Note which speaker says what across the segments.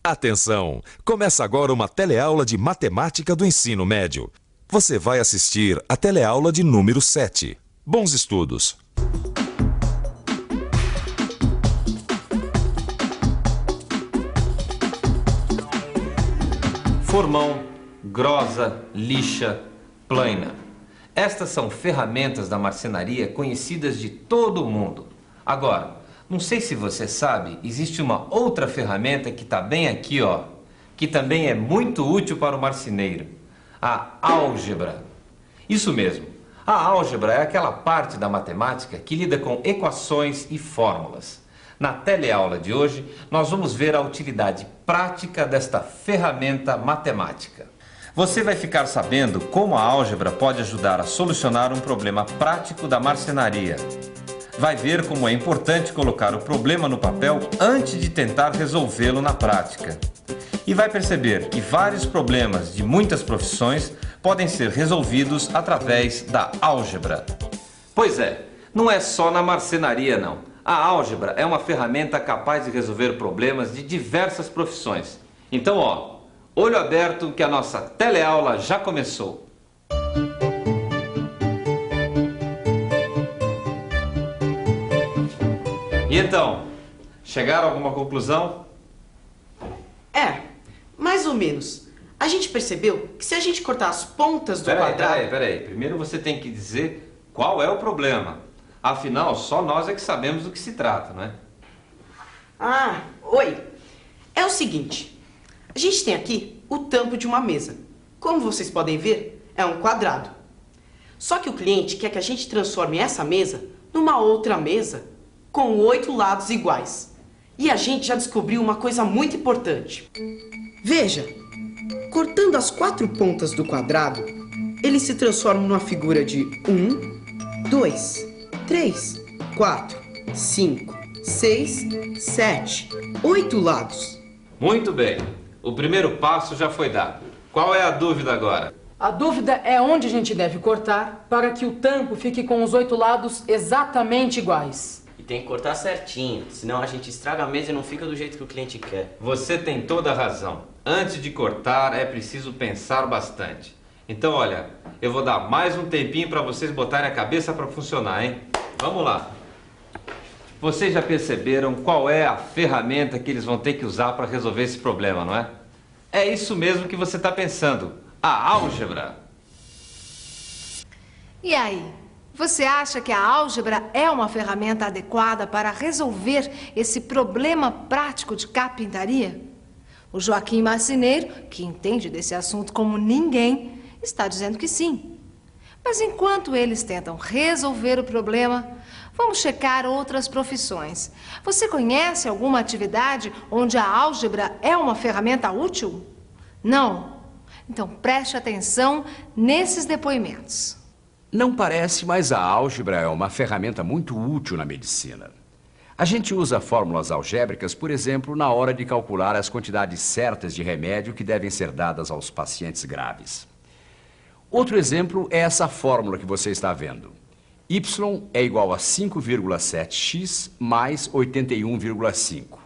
Speaker 1: Atenção! Começa agora uma teleaula de matemática do ensino médio. Você vai assistir a teleaula de número 7. Bons estudos!
Speaker 2: Formão, grosa, lixa, plana. Estas são ferramentas da marcenaria conhecidas de todo o mundo. Agora, não sei se você sabe, existe uma outra ferramenta que está bem aqui, ó, que também é muito útil para o marceneiro. A álgebra. Isso mesmo. A álgebra é aquela parte da matemática que lida com equações e fórmulas. Na teleaula de hoje, nós vamos ver a utilidade prática desta ferramenta matemática. Você vai ficar sabendo como a álgebra pode ajudar a solucionar um problema prático da marcenaria. Vai ver como é importante colocar o problema no papel antes de tentar resolvê-lo na prática. E vai perceber que vários problemas de muitas profissões podem ser resolvidos através da álgebra. Pois é, não é só na marcenaria não. A álgebra é uma ferramenta capaz de resolver problemas de diversas profissões. Então, ó, olho aberto que a nossa teleaula já começou. E então, chegaram a alguma conclusão?
Speaker 3: Mais ou menos. A gente percebeu que se a gente cortar as pontas do quadrado...
Speaker 2: Peraí. Primeiro você tem que dizer qual é o problema. Afinal, só nós é que sabemos do que se trata, não é?
Speaker 3: Oi. É o seguinte. A gente tem aqui o tampo de uma mesa. Como vocês podem ver, é um quadrado. Só que o cliente quer que a gente transforme essa mesa numa outra mesa com 8 lados iguais. E a gente já descobriu uma coisa muito importante. Veja, cortando as 4 pontas do quadrado, ele se transforma numa figura de 1, 2, 3, 4, 5, 6, 7, 8 lados.
Speaker 2: Muito bem. O primeiro passo já foi dado. Qual é a dúvida agora?
Speaker 4: A dúvida é onde a gente deve cortar para que o tampo fique com os 8 lados exatamente iguais.
Speaker 5: E tem que cortar certinho, senão a gente estraga a mesa e não fica do jeito que o cliente quer.
Speaker 2: Você tem toda a razão. Antes de cortar é preciso pensar bastante. Então, olha, eu vou dar mais um tempinho para vocês botarem a cabeça para funcionar, hein? Vamos lá. Vocês já perceberam qual é a ferramenta que eles vão ter que usar para resolver esse problema, não é? É isso mesmo que você está pensando. A álgebra.
Speaker 6: E aí? Você acha que a álgebra é uma ferramenta adequada para resolver esse problema prático de carpintaria? O Joaquim Marceneiro, que entende desse assunto como ninguém, está dizendo que sim. Mas enquanto eles tentam resolver o problema, vamos checar outras profissões. Você conhece alguma atividade onde a álgebra é uma ferramenta útil? Não? Então preste atenção nesses depoimentos.
Speaker 7: Não parece, mas a álgebra é uma ferramenta muito útil na medicina. A gente usa fórmulas algébricas, por exemplo, na hora de calcular as quantidades certas de remédio que devem ser dadas aos pacientes graves. Outro exemplo é essa fórmula que você está vendo. Y é igual a 5,7x mais 81,5.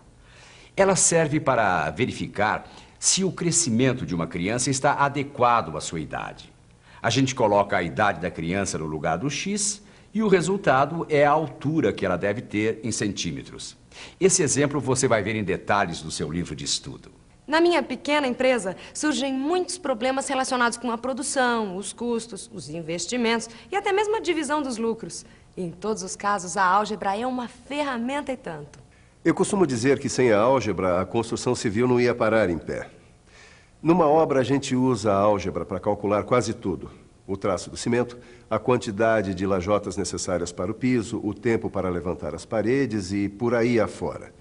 Speaker 7: Ela serve para verificar se o crescimento de uma criança está adequado à sua idade. A gente coloca a idade da criança no lugar do x e o resultado é a altura que ela deve ter em centímetros. Esse exemplo você vai ver em detalhes no seu livro de estudo.
Speaker 8: Na minha pequena empresa, surgem muitos problemas relacionados com a produção, os custos, os investimentos e até mesmo a divisão dos lucros. E em todos os casos, a álgebra é uma ferramenta e tanto.
Speaker 9: Eu costumo dizer que sem a álgebra, a construção civil não ia parar em pé. Numa obra, a gente usa a álgebra para calcular quase tudo. O traço do cimento, a quantidade de lajotas necessárias para o piso, o tempo para levantar as paredes e por aí afora.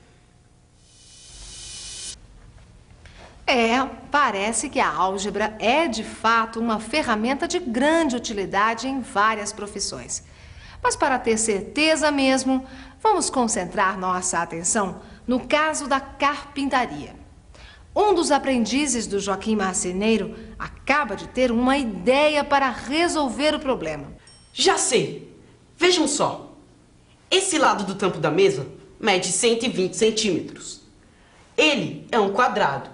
Speaker 6: Parece que a álgebra é, de fato, uma ferramenta de grande utilidade em várias profissões. Mas para ter certeza mesmo, vamos concentrar nossa atenção no caso da carpintaria. Um dos aprendizes do Joaquim Marceneiro acaba de ter uma ideia para resolver o problema.
Speaker 3: Já sei! Vejam só. Esse lado do tampo da mesa mede 120 centímetros. Ele é um quadrado.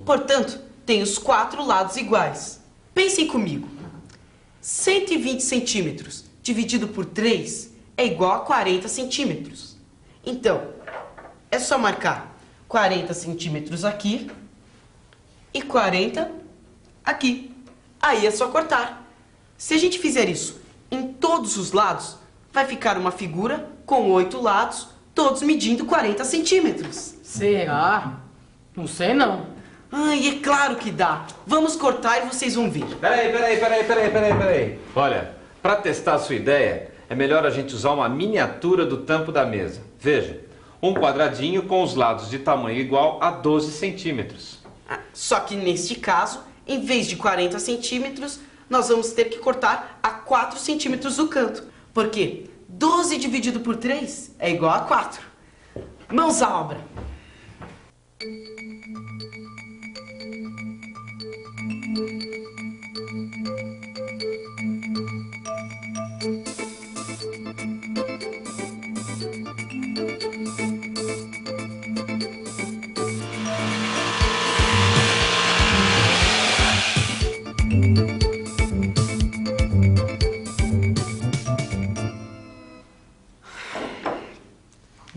Speaker 3: Portanto, tem os 4 lados iguais. Pensem comigo. 120 centímetros dividido por 3 é igual a 40 centímetros. Então, é só marcar 40 centímetros aqui e 40 aqui. Aí é só cortar. Se a gente fizer isso em todos os lados, vai ficar uma figura com 8 lados, todos medindo 40 centímetros.
Speaker 4: Será? Não sei não.
Speaker 3: Ai, é claro que dá. Vamos cortar e vocês vão ver.
Speaker 2: Peraí. Olha, para testar a sua ideia, é melhor a gente usar uma miniatura do tampo da mesa. Veja, um quadradinho com os lados de tamanho igual a 12 centímetros.
Speaker 3: Só que neste caso, em vez de 40 centímetros, nós vamos ter que cortar a 4 centímetros do canto. Porque 12 dividido por 3 é igual a 4. Mãos à obra.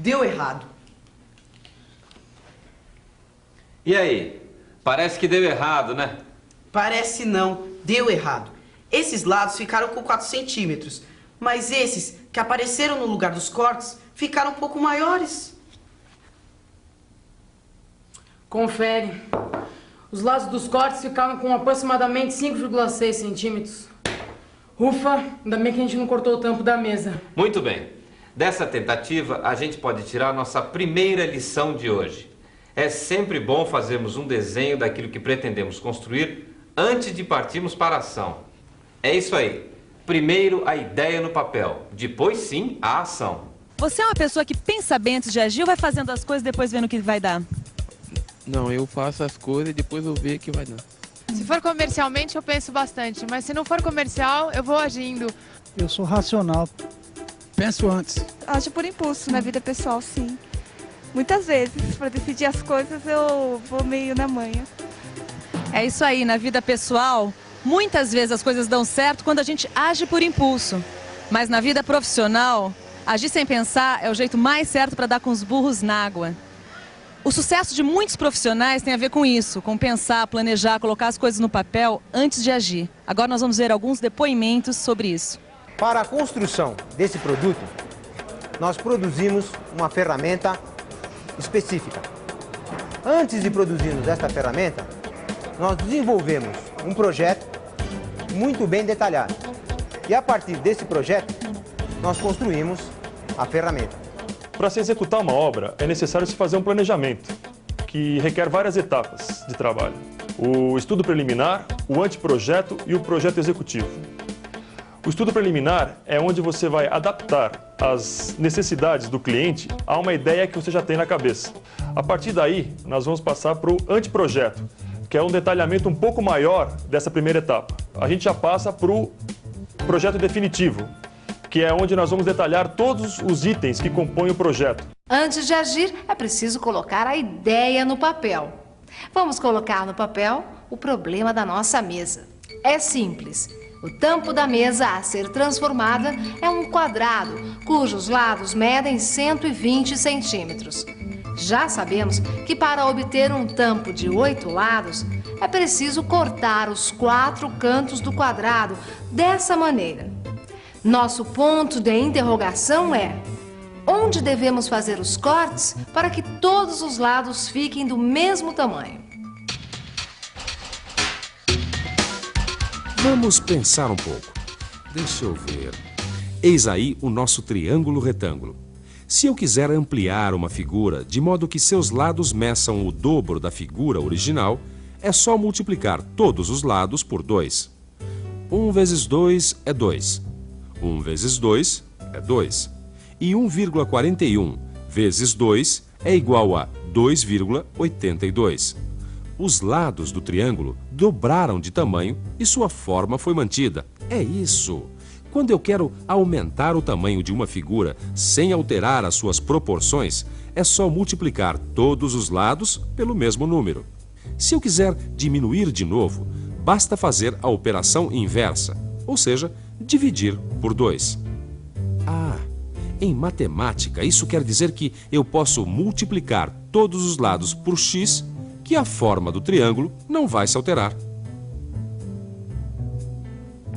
Speaker 3: Deu errado.
Speaker 2: E aí? Parece que deu errado, né?
Speaker 3: Parece não, deu errado. Esses lados ficaram com 4 centímetros, mas esses que apareceram no lugar dos cortes ficaram um pouco maiores.
Speaker 4: Confere. Os lados dos cortes ficaram com aproximadamente 5,6 centímetros. Ufa, ainda bem que a gente não cortou o tampo da mesa.
Speaker 2: Muito bem. Dessa tentativa, a gente pode tirar a nossa primeira lição de hoje. É sempre bom fazermos um desenho daquilo que pretendemos construir antes de partirmos para a ação. É isso aí. Primeiro a ideia no papel, depois sim a ação.
Speaker 10: Você é uma pessoa que pensa bem antes de agir ou vai fazendo as coisas e depois vendo o que vai dar?
Speaker 11: Não, eu faço as coisas e depois eu vejo o que vai dar.
Speaker 12: Se for comercialmente, eu penso bastante, mas se não for comercial, eu vou agindo.
Speaker 13: Eu sou racional. Penso antes.
Speaker 14: Acho por impulso na vida pessoal, sim. Muitas vezes, para decidir as coisas, eu vou meio na manha.
Speaker 10: É isso aí, na vida pessoal, muitas vezes as coisas dão certo quando a gente age por impulso. Mas na vida profissional, agir sem pensar é o jeito mais certo para dar com os burros na água. O sucesso de muitos profissionais tem a ver com isso, com pensar, planejar, colocar as coisas no papel antes de agir. Agora nós vamos ver alguns depoimentos sobre isso.
Speaker 15: Para a construção desse produto, nós produzimos uma ferramenta específica. Antes de produzirmos esta ferramenta, nós desenvolvemos um projeto muito bem detalhado. E a partir desse projeto, nós construímos a ferramenta.
Speaker 16: Para se executar uma obra, é necessário se fazer um planejamento, que requer várias etapas de trabalho. O estudo preliminar, o anteprojeto e o projeto executivo. O estudo preliminar é onde você vai adaptar as necessidades do cliente a uma ideia que você já tem na cabeça. A partir daí, nós vamos passar para o anteprojeto, que é um detalhamento um pouco maior dessa primeira etapa. A gente já passa para o projeto definitivo, que é onde nós vamos detalhar todos os itens que compõem o projeto.
Speaker 6: Antes de agir, é preciso colocar a ideia no papel. Vamos colocar no papel o problema da nossa mesa. É simples. O tampo da mesa a ser transformada é um quadrado, cujos lados medem 120 centímetros. Já sabemos que para obter um tampo de 8 lados, é preciso cortar os 4 cantos do quadrado dessa maneira. Nosso ponto de interrogação é: onde devemos fazer os cortes para que todos os lados fiquem do mesmo tamanho?
Speaker 1: Vamos pensar um pouco. Deixa eu ver. Eis aí o nosso triângulo retângulo. Se eu quiser ampliar uma figura de modo que seus lados meçam o dobro da figura original, é só multiplicar todos os lados por 2. 1 vezes 2 é 2. 1 vezes 2 é 2. E 1,41 vezes 2 é igual a 2,82. Os lados do triângulo dobraram de tamanho e sua forma foi mantida. É isso. Quando eu quero aumentar o tamanho de uma figura sem alterar as suas proporções, é só multiplicar todos os lados pelo mesmo número. Se eu quiser diminuir de novo, basta fazer a operação inversa, ou seja, dividir por 2. Ah, em matemática, isso quer dizer que eu posso multiplicar todos os lados por x, que a forma do triângulo não vai se alterar.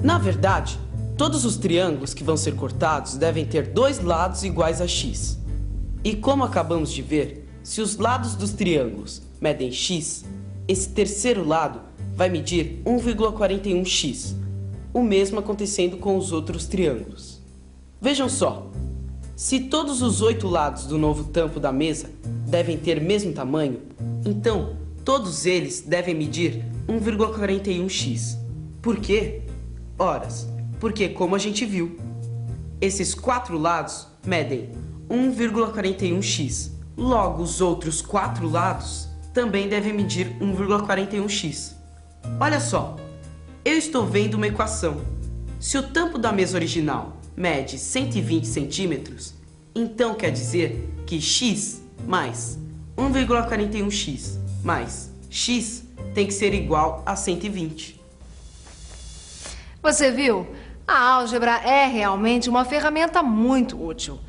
Speaker 3: Na verdade, todos os triângulos que vão ser cortados devem ter 2 lados iguais a x. E como acabamos de ver, se os lados dos triângulos medem x, esse terceiro lado vai medir 1,41x, o mesmo acontecendo com os outros triângulos. Vejam só, se todos os 8 lados do novo tampo da mesa devem ter mesmo tamanho, então todos eles devem medir 1,41x. Por quê? Horas, porque como a gente viu, esses 4 lados medem 1,41x. Logo, os outros 4 lados também devem medir 1,41x. Olha só, eu estou vendo uma equação. Se o tampo da mesa original mede 120 centímetros, então quer dizer que x mais 1,41x mais x tem que ser igual a 120.
Speaker 6: Você viu? A álgebra é realmente uma ferramenta muito útil.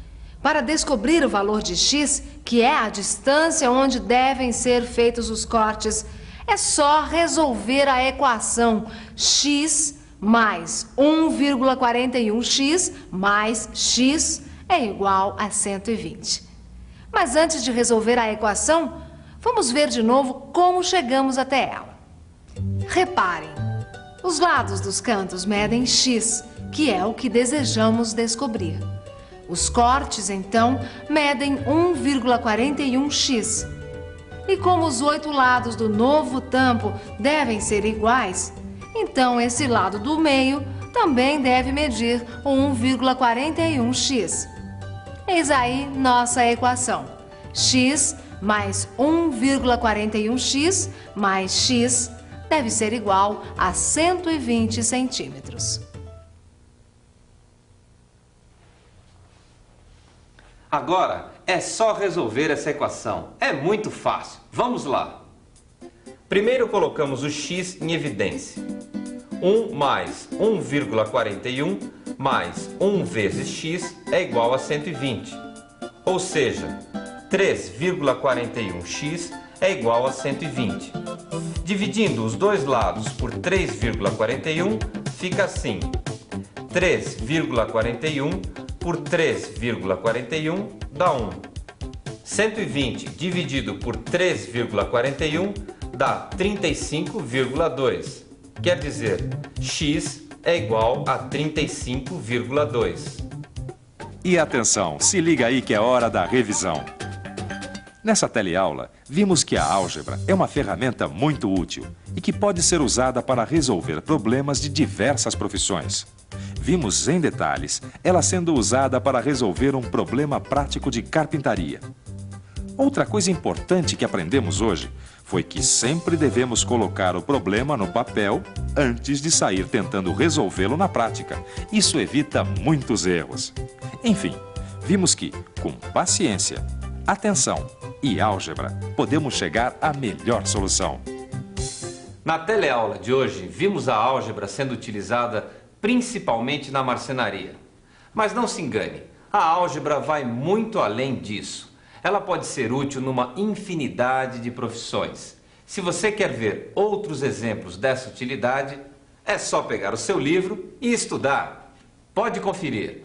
Speaker 6: Para descobrir o valor de x, que é a distância onde devem ser feitos os cortes, é só resolver a equação x mais 1,41x mais x é igual a 120. Mas antes de resolver a equação, vamos ver de novo como chegamos até ela. Reparem, os lados dos cantos medem x, que é o que desejamos descobrir. Os cortes, então, medem 1,41x. E como os 8 lados do novo tampo devem ser iguais, então esse lado do meio também deve medir 1,41x. Eis aí nossa equação. X mais 1,41x mais x deve ser igual a 120 centímetros.
Speaker 2: Agora é só resolver essa equação. É muito fácil. Vamos lá. Primeiro colocamos o x em evidência. 1 mais 1,41 mais 1 vezes x é igual a 120. Ou seja, 3,41x é igual a 120. Dividindo os dois lados por 3,41, fica assim. 3,41 por 3,41 dá 1. 120 dividido por 3,41 dá 35,2. Quer dizer, x é igual a 35,2.
Speaker 1: E atenção, se liga aí que é hora da revisão. Nessa teleaula, vimos que a álgebra é uma ferramenta muito útil e que pode ser usada para resolver problemas de diversas profissões. Vimos em detalhes ela sendo usada para resolver um problema prático de carpintaria. Outra coisa importante que aprendemos hoje foi que sempre devemos colocar o problema no papel antes de sair tentando resolvê-lo na prática. Isso evita muitos erros. Enfim, vimos que, com paciência, atenção e álgebra, podemos chegar à melhor solução.
Speaker 2: Na teleaula de hoje, vimos a álgebra sendo utilizada principalmente na marcenaria. Mas não se engane, a álgebra vai muito além disso. Ela pode ser útil numa infinidade de profissões. Se você quer ver outros exemplos dessa utilidade, é só pegar o seu livro e estudar. Pode conferir.